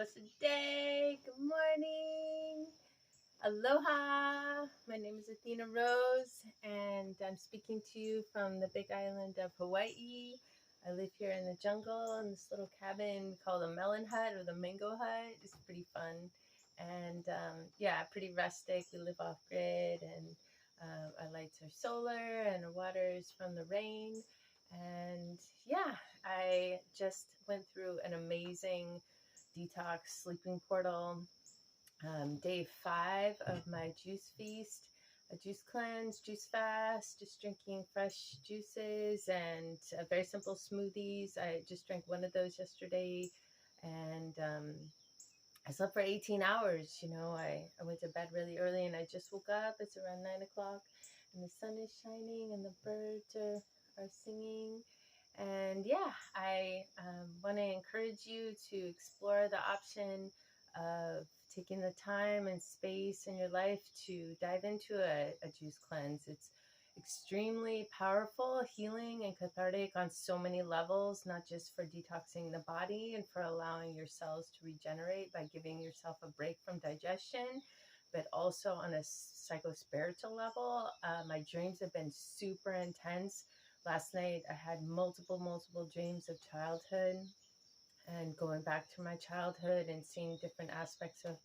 blessed day. Good morning. Aloha. My name is Athena Rose, and I'm speaking to you from the big island of Hawaii. I live here in the jungle in this little cabin we call the melon hut or the mango hut. It's pretty fun. And yeah, pretty rustic. We live off grid, and our lights are solar, and our water is from the rain. And yeah, I just went through an amazing detox sleeping portal. Day 5 of my juice feast, a juice cleanse, juice fast, just drinking fresh juices and very simple smoothies. I just drank one of those yesterday, and I slept for 18 hours. I went to bed really early, and I just woke up. It's around 9 o'clock, and the sun is shining, and the birds are singing. And yeah, I want to encourage you to explore the option of taking the time and space in your life to dive into a juice cleanse. It's extremely powerful, healing, and cathartic on so many levels, not just for detoxing the body and for allowing your cells to regenerate by giving yourself a break from digestion, but also on a psycho-spiritual level. My dreams have been super intense. Last night I had multiple dreams of childhood, and going back to my childhood and seeing different aspects of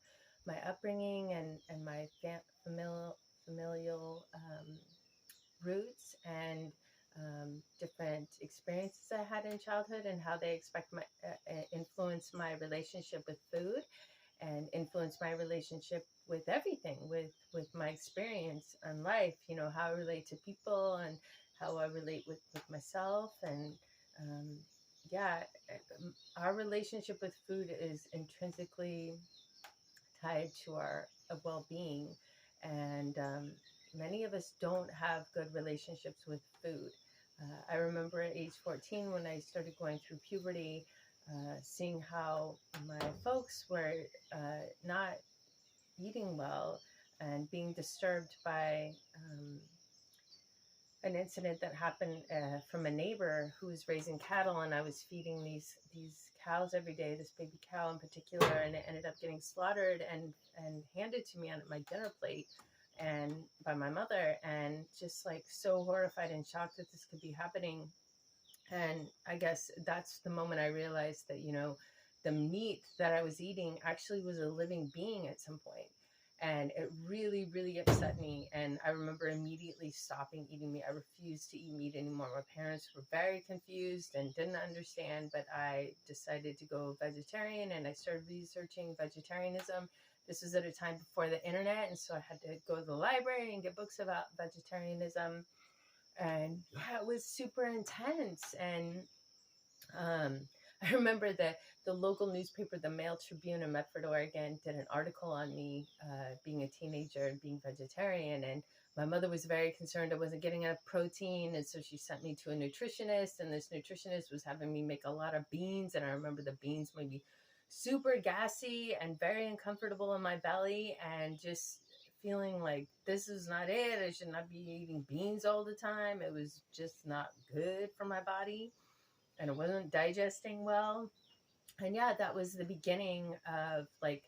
my upbringing and my familial roots, and different experiences I had in childhood, and how they influence my relationship with food, and influence my relationship with everything, with my experience in life, how I relate to people, and how I relate with myself. And yeah, our relationship with food is intrinsically tied to our well-being, and many of us don't have good relationships with food. I remember at age 14, when I started going through puberty, seeing how my folks were not eating well, and being disturbed by an incident that happened from a neighbor who was raising cattle, and I was feeding these cows every day, this baby cow in particular, and it ended up getting slaughtered and handed to me on my dinner plate, and by my mother, and just like so horrified and shocked that this could be happening. And I guess that's the moment I realized that, the meat that I was eating actually was a living being at some point. And it really, really upset me. And I remember immediately stopping eating meat. I refused to eat meat anymore. My parents were very confused and didn't understand, but I decided to go vegetarian, and I started researching vegetarianism. This was at a time before the internet, and so I had to go to the library and get books about vegetarianism. And yeah, it was super intense. And I remember that the local newspaper, the Mail Tribune in Medford, Oregon, did an article on me being a teenager and being vegetarian. And my mother was very concerned I wasn't getting enough protein. And so she sent me to a nutritionist, and this nutritionist was having me make a lot of beans. And I remember the beans made me super gassy and very uncomfortable in my belly, and just feeling like this is not it. I should not be eating beans all the time. It was just not good for my body, and it wasn't digesting well. And yeah, that was the beginning of like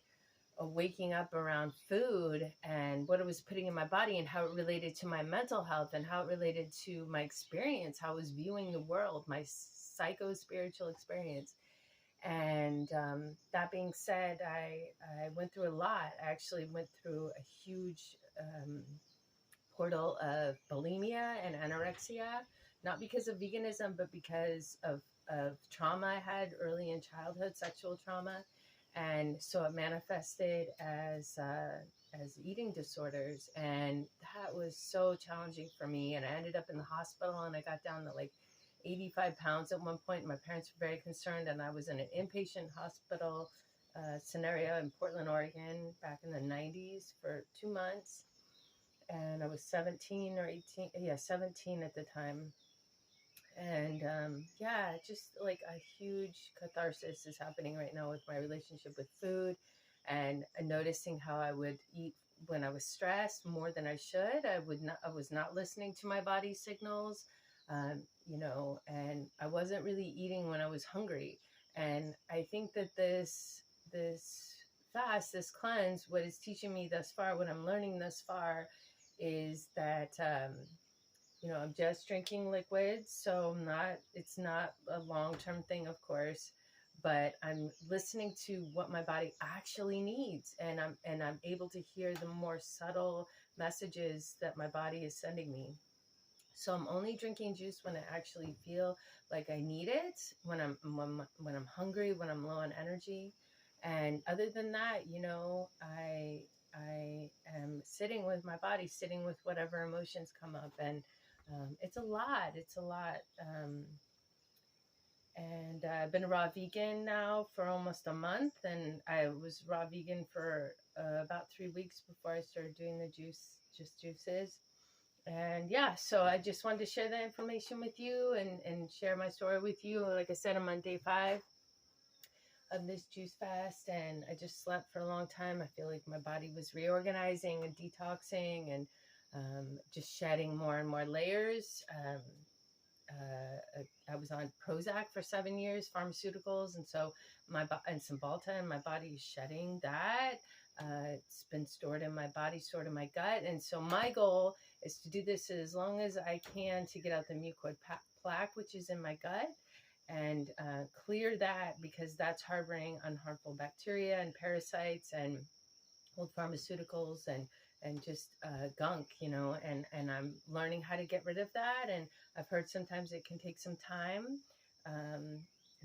a waking up around food and what it was putting in my body, and how it related to my mental health, and how it related to my experience, how I was viewing the world, my psycho-spiritual experience. And that being said, I went through a lot. I actually went through a huge portal of bulimia and anorexia, not because of veganism, but because of trauma I had early in childhood, sexual trauma. And so it manifested as eating disorders. And that was so challenging for me. And I ended up in the hospital, and I got down to like 85 pounds at one point. My parents were very concerned, and I was in an inpatient hospital scenario in Portland, Oregon, back in the 90s for 2 months. And I was 17 or 18, 17 at the time. And yeah, just like a huge catharsis is happening right now with my relationship with food, and noticing how I would eat when I was stressed more than I should. I was not listening to my body's signals, and I wasn't really eating when I was hungry. And I think that fast, this cleanse, what it's teaching me thus far, what I'm learning thus far, is that you know, I'm just drinking liquids, so it's not a long-term thing, of course, but I'm listening to what my body actually needs, and I'm able to hear the more subtle messages that my body is sending me. So I'm only drinking juice when I actually feel like I need it, when I'm hungry, when I'm low on energy. And other than that, you know, I am sitting with my body, sitting with whatever emotions come up, and it's a lot. And I've been a raw vegan now for almost a month, and I was raw vegan for about 3 weeks before I started doing the juices. And yeah, so I just wanted to share that information with you and share my story with you. Like I said, I'm on day 5 of this juice fast, and I just slept for a long time. I feel like my body was reorganizing and detoxing, and just shedding more and more layers. I was on Prozac for 7 years, pharmaceuticals, and so and Cymbalta, and my body is shedding that. It's been stored in my body, stored in my gut, and so my goal is to do this as long as I can to get out the mucoid plaque, which is in my gut, and clear that, because that's harboring unharmful bacteria and parasites and old pharmaceuticals and just gunk, you know, and I'm learning how to get rid of that. And I've heard sometimes it can take some time,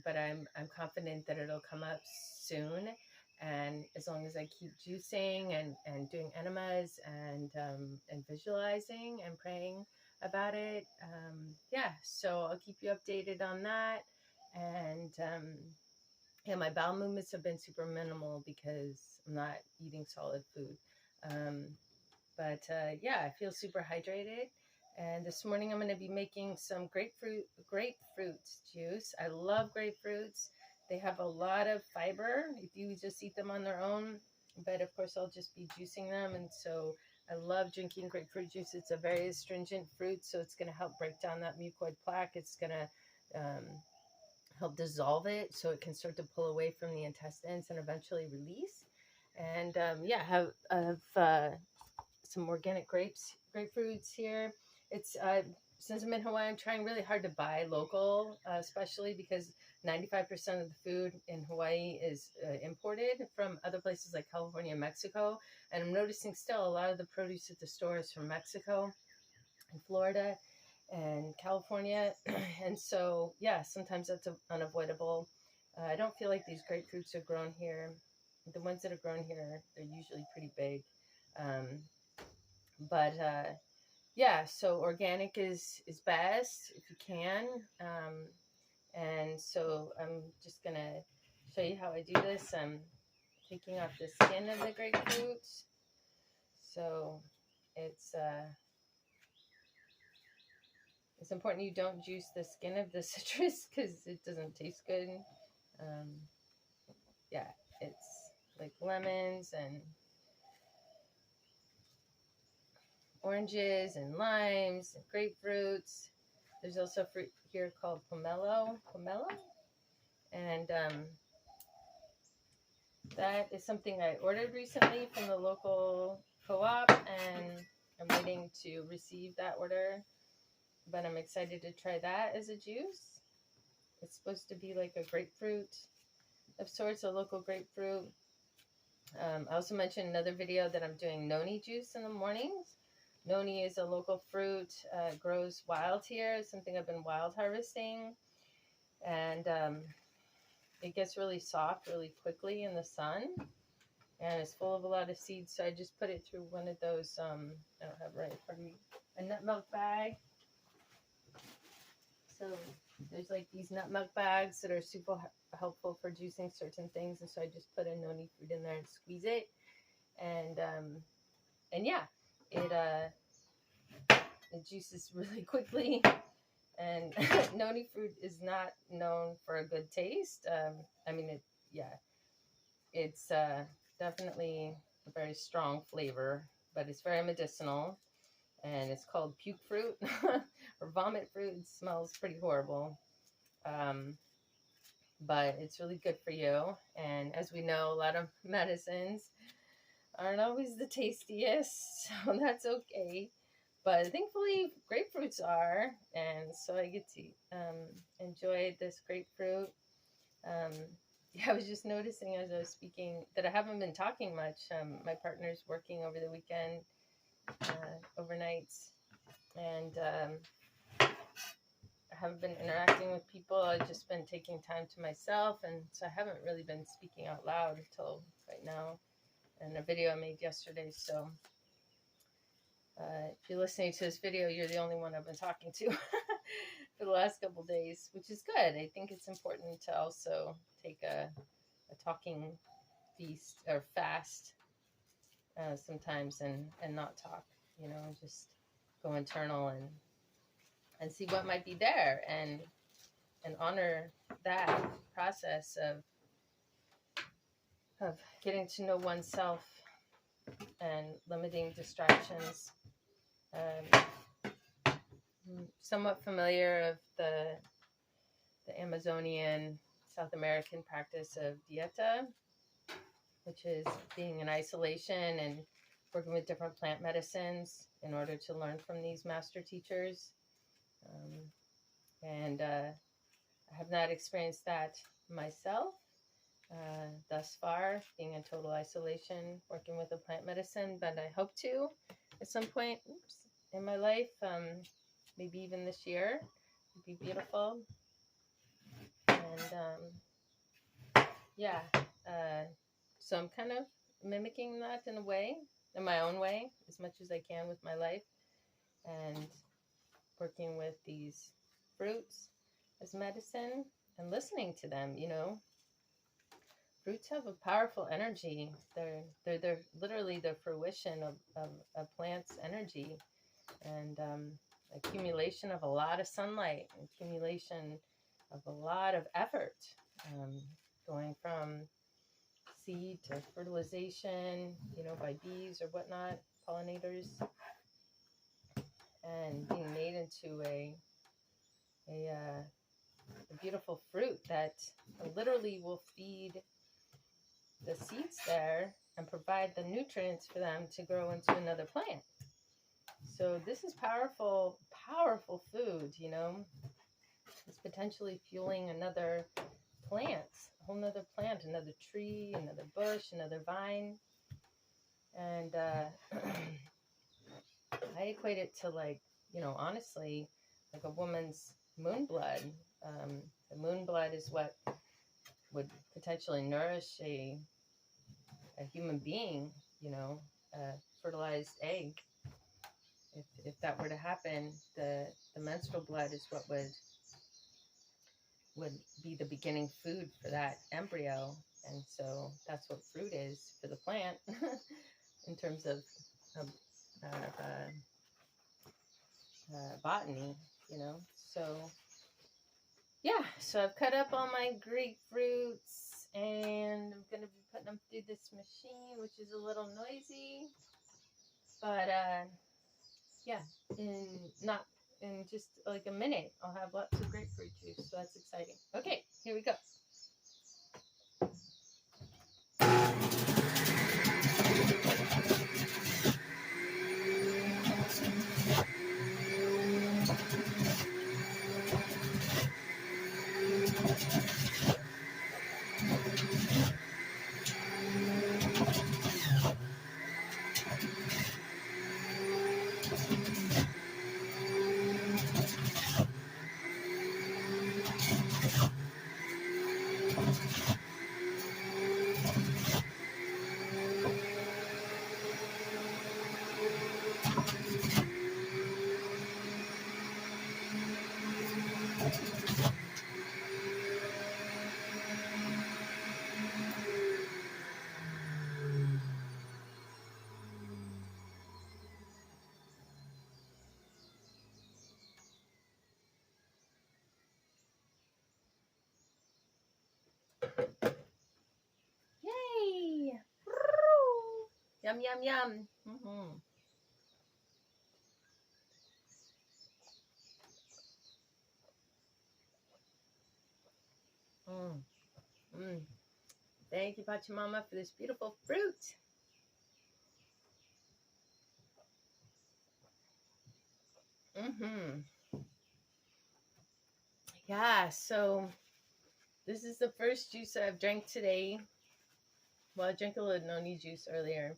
but I'm confident that it'll come up soon. And as long as I keep juicing and doing enemas and visualizing and praying about it, yeah, so I'll keep you updated on that. And yeah, my bowel movements have been super minimal because I'm not eating solid food. But yeah, I feel super hydrated. And this morning I'm going to be making some grapefruit juice. I love grapefruits. They have a lot of fiber if you just eat them on their own. But of course, I'll just be juicing them. And so I love drinking grapefruit juice. It's a very astringent fruit, so it's going to help break down that mucoid plaque. It's going to help dissolve it so it can start to pull away from the intestines and eventually release. And yeah, have some organic grapefruits here. It's since I'm in Hawaii, I'm trying really hard to buy local, especially because 95% of the food in Hawaii is imported from other places like California and Mexico. And I'm noticing still a lot of the produce at the store is from Mexico and Florida and California. And so, yeah, sometimes that's unavoidable. I don't feel like these grapefruits are grown here. The ones that are grown here, they're usually pretty big. But yeah, so organic is best if you can. And so I'm just going to show you how I do this. I'm taking off the skin of the grapefruit. So it's important you don't juice the skin of the citrus because it doesn't taste good. Yeah, it's like lemons and oranges and limes and grapefruits. There's also a fruit here called pomelo, and that is something I ordered recently from the local co-op, and I'm waiting to receive that order. But I'm excited to try that as a juice. It's supposed to be like a grapefruit of sorts, a local grapefruit. I also mentioned in another video that I'm doing noni juice in the mornings. Noni is a local fruit, grows wild here. It's something I've been wild harvesting. And it gets really soft really quickly in the sun. And it's full of a lot of seeds. So I just put it through one of those, I don't have it right in front of me, a nut milk bag. So there's like these nut milk bags that are super helpful for juicing certain things. And so I just put a noni fruit in there and squeeze it. And yeah, it juices really quickly. And noni fruit is not known for a good taste. I mean, it's definitely a very strong flavor, but it's very medicinal. And it's called puke fruit or vomit fruit. It smells pretty horrible. but it's really good for you. And as we know, a lot of medicines aren't always the tastiest, so that's okay. But thankfully, grapefruits are, and so I get to enjoy this grapefruit. Yeah, I was just noticing as I was speaking that I haven't been talking much. My partner's working over the weekend, overnights, and I haven't been interacting with people. I've just been taking time to myself, and so I haven't really been speaking out loud until right now, and a video I made yesterday. So if you're listening to this video, you're the only one I've been talking to for the last couple days, which is good. I think it's important to also take a talking feast or fast sometimes and not talk, you know, and just go internal and see what might be there and honor that process of getting to know oneself and limiting distractions. Somewhat familiar of the Amazonian South American practice of dieta, which is being in isolation and working with different plant medicines in order to learn from these master teachers. And I have not experienced that myself thus far, being in total isolation, working with a plant medicine, but I hope to at some point in my life, maybe even this year. It'd be beautiful. And yeah, so I'm kind of mimicking that in a way, in my own way, as much as I can with my life, and working with these fruits as medicine and listening to them. You know, fruits have a powerful energy. They're literally the fruition of a plant's energy, and accumulation of a lot of sunlight, accumulation of a lot of effort, going from seed to fertilization, you know, by bees or whatnot, pollinators, and being made into a beautiful fruit that literally will feed the seeds there and provide the nutrients for them to grow into another plant. So this is powerful, powerful food, you know. It's potentially fueling another plant, a whole nother plant, another tree, another bush, another vine. And I equate it to, like, you know, honestly, like a woman's moon blood. The moon blood is what would potentially nourish a human being, you know, a fertilized egg. If that were to happen, the menstrual blood is what would be the beginning food for that embryo. And so that's what fruit is for the plant in terms of botany, you know. So yeah, so I've cut up all my grapefruits and I'm going to be putting them through this machine, which is a little noisy, but yeah, in just like a minute, I'll have lots of grapefruit juice, so that's exciting. Okay, here we go. Yay! Yum, yum, yum. Mm-hmm. Mm. Thank you, Pachamama, for this beautiful fruit. Yeah, so this is the first juice that I've drank today. Well, I drank a little noni juice earlier,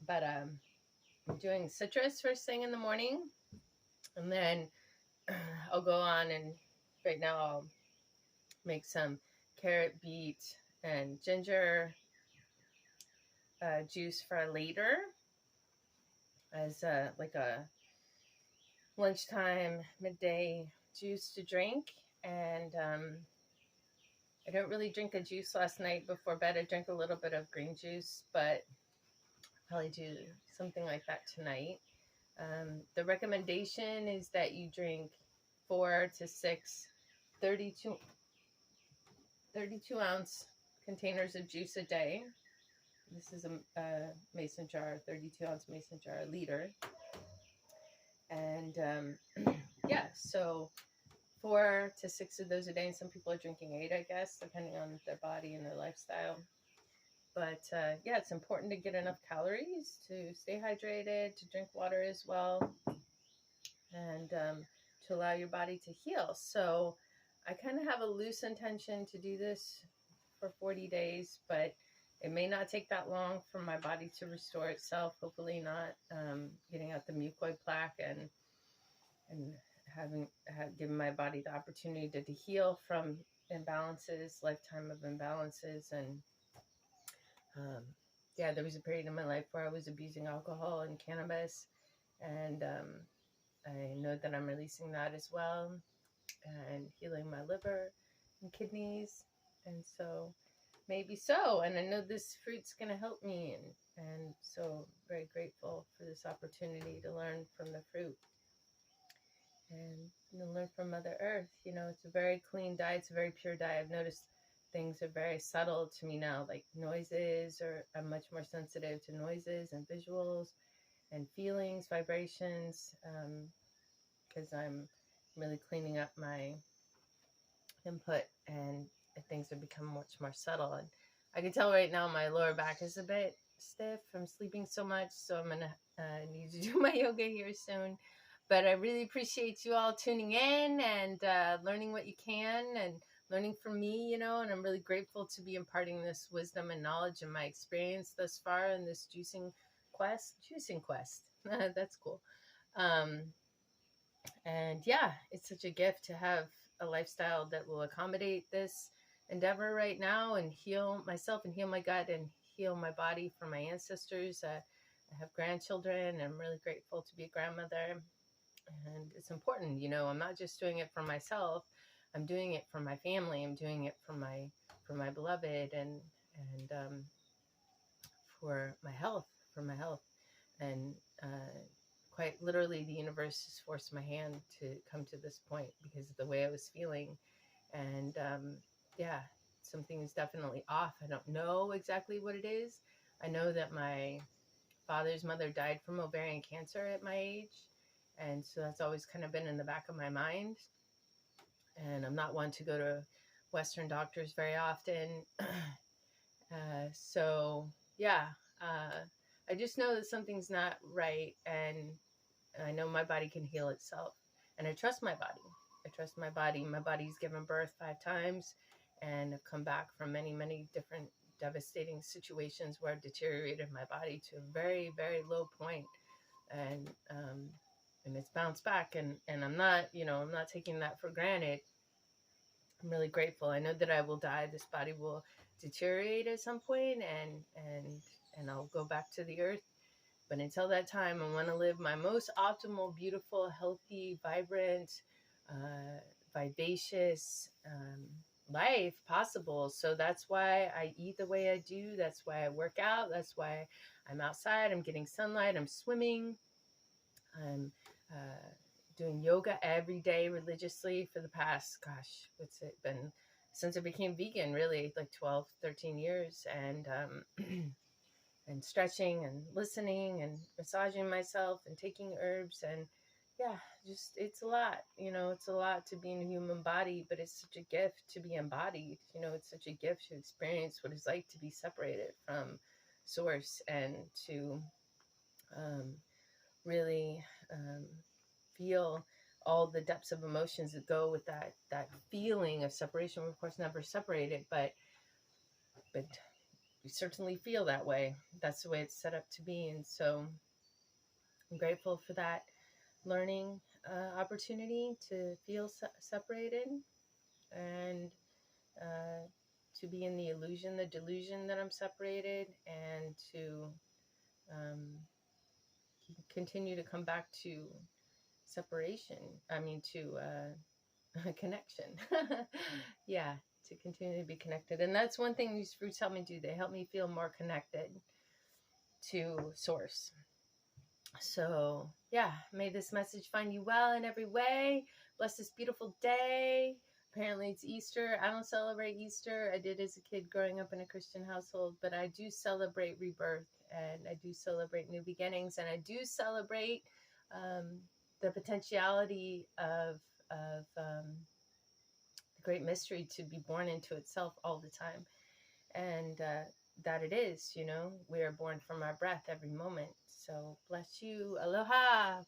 but I'm doing citrus first thing in the morning, and then I'll go on and right now I'll make some carrot, beet, and ginger juice for later as like a lunchtime, midday juice to drink. And I don't really drink a juice last night before bed. I drank a little bit of green juice, but probably do something like that tonight. The recommendation is that you drink 4 to 6 32 ounce containers of juice a day. This is a mason jar, 32 ounce mason jar, a liter. And yeah, so 4 to 6 of those a day. And some people are drinking 8, I guess, depending on their body and their lifestyle. But yeah, it's important to get enough calories to stay hydrated, to drink water as well, and to allow your body to heal. So I kind of have a loose intention to do this for 40 days, but it may not take that long for my body to restore itself. Hopefully not getting out the mucoid plaque and given my body the opportunity to heal from imbalances, lifetime of imbalances. And yeah, there was a period in my life where I was abusing alcohol and cannabis, and I know that I'm releasing that as well and healing my liver and kidneys. And so maybe so, and I know this fruit's going to help me, and so very grateful for this opportunity to learn from the fruit and learn from Mother Earth. You know, it's a very clean diet, it's a very pure diet. I've noticed things are very subtle to me now, like noises, or I'm much more sensitive to noises and visuals and feelings, vibrations, because I'm really cleaning up my input, and things have become much more subtle. And I can tell right now my lower back is a bit stiff from sleeping so much, so I'm gonna need to do my yoga here soon. But I really appreciate you all tuning in and learning what you can and learning from me, you know, and I'm really grateful to be imparting this wisdom and knowledge and my experience thus far in this juicing quest. That's cool. And yeah, it's such a gift to have a lifestyle that will accommodate this endeavor right now and heal myself and heal my gut and heal my body from my ancestors. I have grandchildren. I'm really grateful to be a grandmother, and it's important, you know, I'm not just doing it for myself. I'm doing it for my family. I'm doing it for my beloved, and for my health, and quite literally, the universe has forced my hand to come to this point because of the way I was feeling. And yeah, something is definitely off. I don't know exactly what it is. I know that my father's mother died from ovarian cancer at my age, and so that's always kind of been in the back of my mind. And I'm not one to go to Western doctors very often. So yeah, I just know that something's not right, and I know my body can heal itself, and I trust my body. My body's given birth 5 times, and I've come back from many, many different devastating situations where I've deteriorated my body to a very, very low point, and it's bounced back, and I'm not taking that for granted. I'm really grateful. I know that I will die. This body will deteriorate at some point, and I'll go back to the earth. But until that time, I want to live my most optimal, beautiful, healthy, vibrant, vivacious life possible. So that's why I eat the way I do. That's why I work out. That's why I'm outside. I'm getting sunlight. I'm swimming. I'm doing yoga every day religiously for the past, what's it been? Since I became vegan, really, like 12, 13 years. And and stretching and listening and massaging myself and taking herbs and yeah, just, it's a lot, it's a lot to be in a human body, but it's such a gift to be embodied. It's such a gift to experience what it's like to be separated from source, and to really feel all the depths of emotions that go with that feeling of separation. We're of course never separated, but we certainly feel that way. That's the way it's set up to be. And so I'm grateful for that learning opportunity to feel separated, and to be in the illusion, the delusion that I'm separated, and to continue to come back to separation. I mean, to connection. Yeah, to continue to be connected. And that's one thing these fruits help me do. They help me feel more connected to source. So yeah, may this message find you well in every way. Bless this beautiful day. Apparently it's Easter. I don't celebrate Easter. I did as a kid growing up in a Christian household, but I do celebrate rebirth, and I do celebrate new beginnings, and I do celebrate the potentiality of the great mystery to be born into itself all the time. And that it is, we are born from our breath every moment. So bless you. Aloha.